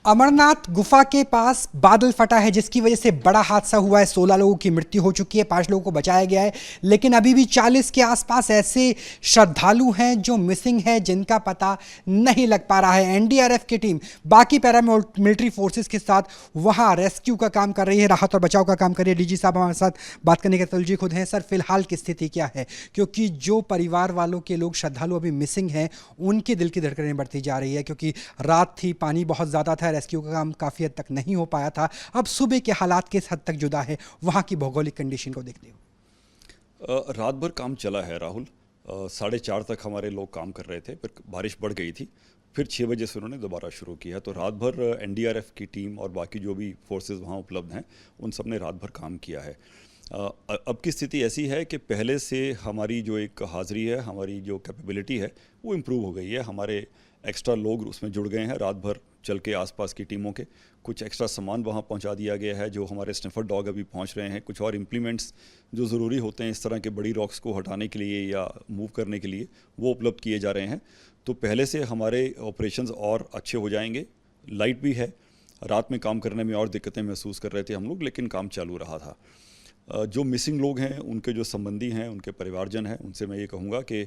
अमरनाथ गुफा के पास बादल फटा है जिसकी वजह से बड़ा हादसा हुआ है। 16 लोगों की मृत्यु हो चुकी है, 5 लोगों को बचाया गया है, लेकिन अभी भी 40 के आसपास ऐसे श्रद्धालु हैं जो मिसिंग है, जिनका पता नहीं लग पा रहा है। एनडीआरएफ की टीम बाकी पैरामिलिट्री फोर्सेस के साथ वहां रेस्क्यू का काम कर रही है, राहत और बचाव का काम कर रही है। डीजी साहब हमारे साथ बात करने के तलजी खुद हैं। सर, फिलहाल की स्थिति क्या है? क्योंकि जो परिवार वालों के लोग श्रद्धालु अभी मिसिंग हैं, उनके दिल की धड़कनें बढ़ती जा रही है, क्योंकि रात थी, पानी बहुत ज़्यादा था, रेस्क्यू का काम काफ़ी हद तक नहीं हो पाया था। अब सुबह के हालात किस हद तक जुदा है वहाँ की भौगोलिक कंडीशन को देखते हुए? रात भर काम चला है राहुल। 4:30 तक हमारे लोग काम कर रहे थे, फिर बारिश बढ़ गई थी, फिर 6 बजे से उन्होंने दोबारा शुरू किया। तो रात भर एनडीआरएफ की टीम और बाकी जो भी फोर्सेस वहाँ उपलब्ध हैं उन सब ने रात भर काम किया है। अब की स्थिति ऐसी है कि पहले से हमारी जो एक हाज़िरी है, हमारी जो कैपेबिलिटी है वो इम्प्रूव हो गई है। हमारे एक्स्ट्रा लोग उसमें जुड़ गए हैं। रात भर चल के आसपास की टीमों के कुछ एक्स्ट्रा सामान वहाँ पहुँचा दिया गया है, जो हमारे स्निफर डॉग अभी पहुँच रहे हैं। कुछ और इम्प्लीमेंट्स जो ज़रूरी होते हैं इस तरह के बड़ी रॉक्स को हटाने के लिए या मूव करने के लिए, वो उपलब्ध किए जा रहे हैं। तो पहले से हमारे ऑपरेशंस और अच्छे हो जाएंगे। लाइट भी है, रात में काम करने में और दिक्कतें महसूस कर रहे थे हम लोग, लेकिन काम चालू रहा था। जो मिसिंग लोग हैं, उनके जो संबंधी हैं, उनके परिवारजन हैं, उनसे मैं ये कहूँगा कि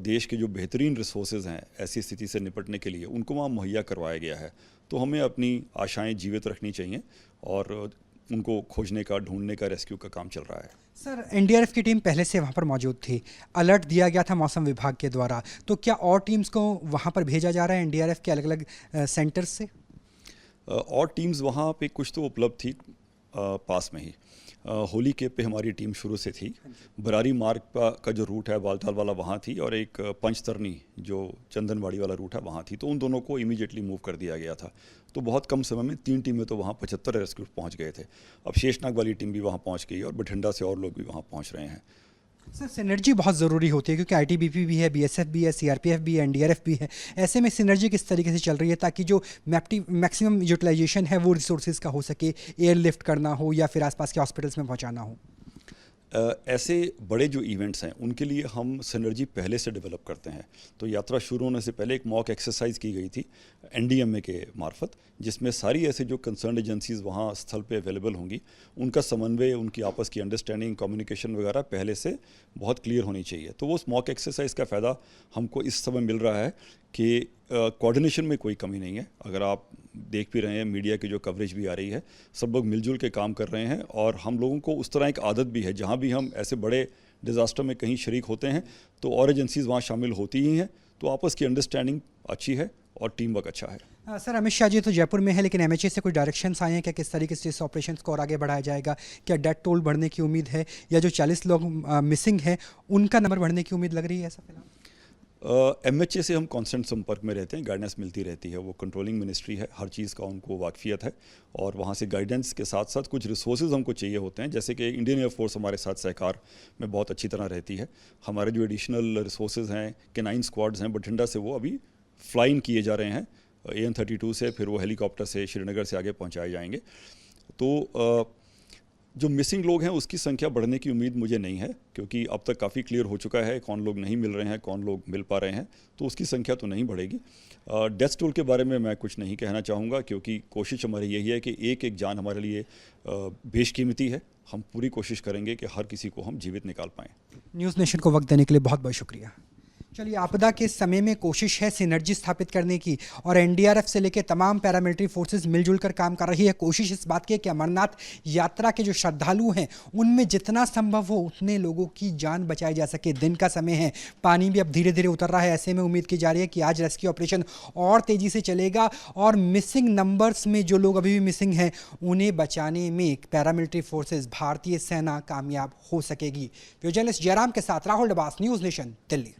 देश के जो बेहतरीन रिसोर्सेज हैं ऐसी स्थिति से निपटने के लिए उनको वहाँ मुहैया करवाया गया है। तो हमें अपनी आशाएं जीवित रखनी चाहिए और उनको खोजने का, ढूंढने का, रेस्क्यू का काम चल रहा है। सर, एनडीआरएफ की टीम पहले से वहाँ पर मौजूद थी, अलर्ट दिया गया था मौसम विभाग के द्वारा, तो क्या और टीम्स को वहाँ पर भेजा जा रहा है एनडीआरएफ के अलग अलग सेंटर्स से? और टीम्स वहाँ पे कुछ तो उपलब्ध थी पास में ही। होली के पे हमारी टीम शुरू से थी। बरारी मार्ग का जो रूट है बालताल वाला वहाँ थी, और एक पंचतरनी जो चंदनवाड़ी वाला रूट है वहाँ थी। तो उन दोनों को इमीडिएटली मूव कर दिया गया था। तो बहुत कम समय में 3 टीमें तो वहाँ 75 रेस्क्यू पहुँच गए थे। अब शेषनाग वाली टीम भी वहाँ पहुँच गई और बठिंडा से और लोग भी वहाँ पहुँच रहे हैं। सर, सिनर्जी बहुत ज़रूरी होती है, क्योंकि आईटीबीपी भी है, बीएसएफ भी है, सीआरपीएफ भी है, एनडीआरएफ भी है। ऐसे में सिनर्जी किस तरीके से चल रही है ताकि जो मैक्सिमम यूटिलाइजेशन है वो रिसोर्सेज का हो सके, एयरलिफ्ट करना हो या फिर आसपास के हॉस्पिटल्स में पहुंचाना हो? ऐसे बड़े जो इवेंट्स हैं उनके लिए हम सिनर्जी पहले से डेवलप करते हैं। तो यात्रा शुरू होने से पहले एक मॉक एक्सरसाइज की गई थी एनडीएमए के मार्फत, जिसमें सारी ऐसे जो कंसर्न एजेंसीज वहाँ स्थल पे अवेलेबल होंगी, उनका समन्वय, उनकी आपस की अंडरस्टैंडिंग, कम्युनिकेशन वगैरह पहले से बहुत क्लियर होनी चाहिए। तो वो उस मॉक एक्सरसाइज का फ़ायदा हमको इस समय मिल रहा है कि कोऑर्डिनेशन में कोई कमी नहीं है। अगर आप देख भी रहे हैं, मीडिया की जो कवरेज भी आ रही है, सब लोग मिलजुल के काम कर रहे हैं। और हम लोगों को उस तरह एक आदत भी है, जहाँ भी हम ऐसे बड़े डिज़ास्टर में कहीं शरीक होते हैं तो और एजेंसीज़ वहाँ शामिल होती ही हैं। तो आपस की अंडरस्टैंडिंग अच्छी है और टीम वर्क अच्छा है। सर, अमित शाह जी तो जयपुर में है, लेकिन एमएचए से कुछ डायरेक्शंस आए हैं क्या? किस तरीके से इस ऑपरेशंस को और आगे बढ़ाया जाएगा? क्या डेथ टोल बढ़ने की उम्मीद है, या जो 40 लोग मिसिंग हैं उनका नंबर बढ़ने की उम्मीद लग रही है ऐसा फिलहाल? एमएचए से हम कांस्टेंट संपर्क में रहते हैं, गाइडेंस मिलती रहती है। वो कंट्रोलिंग मिनिस्ट्री है, हर चीज़ का उनको वाकफियत है, और वहाँ से गाइडेंस के साथ साथ कुछ रिसोर्सेज हमको चाहिए होते हैं। जैसे कि इंडियन एयरफोर्स हमारे साथ सहकार में बहुत अच्छी तरह रहती है। हमारे जो एडिशनल रिसोर्सेज हैं, के 9 स्क्वाड्स हैं बठिंडा से, वो अभी फ्लाई इन किए जा रहे हैं AN-32 से, फिर वो हेलीकॉप्टर से श्रीनगर से आगे पहुँचाए जाएंगे। तो जो मिसिंग लोग हैं उसकी संख्या बढ़ने की उम्मीद मुझे नहीं है, क्योंकि अब तक काफ़ी क्लियर हो चुका है कौन लोग नहीं मिल रहे हैं, कौन लोग मिल पा रहे हैं। तो उसकी संख्या तो नहीं बढ़ेगी। डेथ टोल के बारे में मैं कुछ नहीं कहना चाहूँगा, क्योंकि कोशिश हमारी यही है कि एक एक जान हमारे लिए बेशकीमती है। हम पूरी कोशिश करेंगे कि हर किसी को हम जीवित निकाल पाएँ। न्यूज़ नेशन को वक्त देने के लिए बहुत बहुत शुक्रिया। चलिए, आपदा के समय में कोशिश है सिनर्जी स्थापित करने की, और एनडीआरएफ से लेकर तमाम पैरामिलिट्री फोर्सेस मिलजुल कर काम कर रही है। कोशिश इस बात की है कि अमरनाथ यात्रा के जो श्रद्धालु हैं उनमें जितना संभव हो उतने लोगों की जान बचाई जा सके। दिन का समय है, पानी भी अब धीरे धीरे उतर रहा है। ऐसे में उम्मीद की जा रही है कि आज रेस्क्यू ऑपरेशन और तेज़ी से चलेगा, और मिसिंग नंबर्स में जो लोग अभी भी मिसिंग हैं उन्हें बचाने में पैरामिलिट्री फोर्सेज, भारतीय सेना कामयाब हो सकेगी। वीडियो जर्नलिस्ट जयराम के साथ राहुल डबास, न्यूज़ नेशन, दिल्ली।